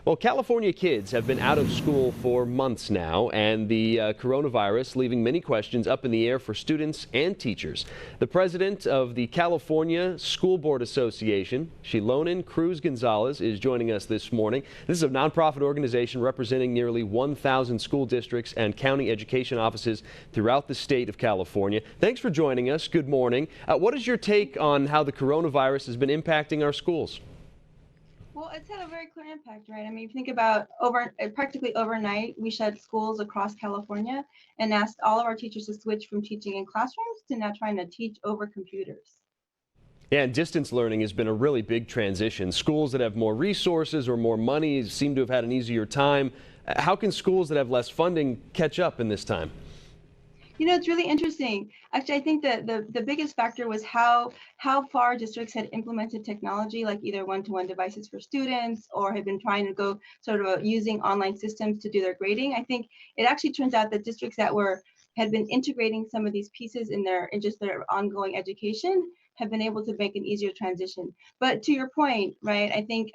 Well, California kids have been out of school for months now, and the coronavirus leaving many questions up in the air for students and teachers. The president of the California School Board Association, Xilonen Cruz Gonzalez, is joining us this morning. This is a nonprofit organization representing nearly 1,000 school districts and county education offices throughout the state of California. Thanks for joining us. Good morning. What is your take on how the coronavirus has been impacting our schools? Well, it's had a very clear impact, right? I mean, if you think about practically overnight, we shut schools across California and asked all of our teachers to switch from teaching in classrooms to now trying to teach over computers. Yeah, and distance learning has been a really big transition. Schools that have more resources or more money seem to have had an easier time. How can schools that have less funding catch up in this time? You know, it's really interesting. Actually, I think that the biggest factor was how far districts had implemented technology, like either one-to-one devices for students or had been trying to go sort of using online systems to do their grading. I think it actually turns out that districts that had been integrating some of these pieces in just their ongoing education have been able to make an easier transition. But to your point, right, I think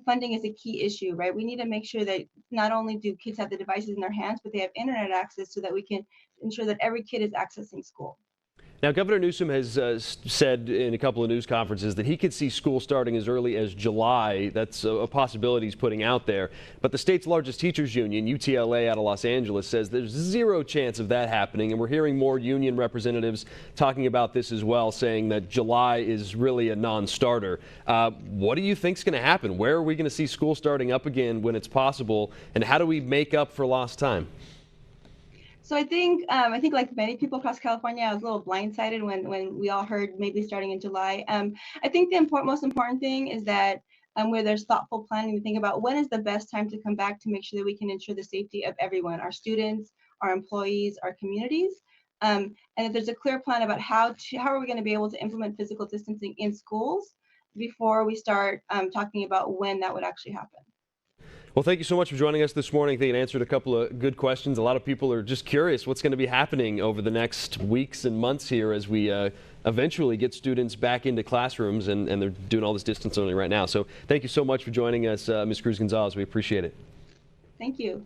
funding is a key issue, right? We need to make sure that not only do kids have the devices in their hands, but they have internet access so that we can ensure that every kid is accessing school. Now, Governor Newsom has said in a couple of news conferences that he could see school starting as early as July. That's a possibility he's putting out there. But the state's largest teachers union, UTLA out of Los Angeles, says there's zero chance of that happening. And we're hearing more union representatives talking about this as well, saying that July is really a non-starter. What do you think is going to happen? Where are we going to see school starting up again when it's possible? And how do we make up for lost time? So I think like many people across California, I was a little blindsided when we all heard maybe starting in July. I think the most important thing is that where there's thoughtful planning to think about when is the best time to come back to make sure that we can ensure the safety of everyone, our students, our employees, our communities. And if there's a clear plan about how are we going to be able to implement physical distancing in schools before we start talking about when that would actually happen. Well, thank you so much for joining us this morning. I think it answered a couple of good questions. A lot of people are just curious what's going to be happening over the next weeks and months here as we eventually get students back into classrooms, and they're doing all this distance learning right now. So thank you so much for joining us, Ms. Cruz Gonzalez. We appreciate it. Thank you.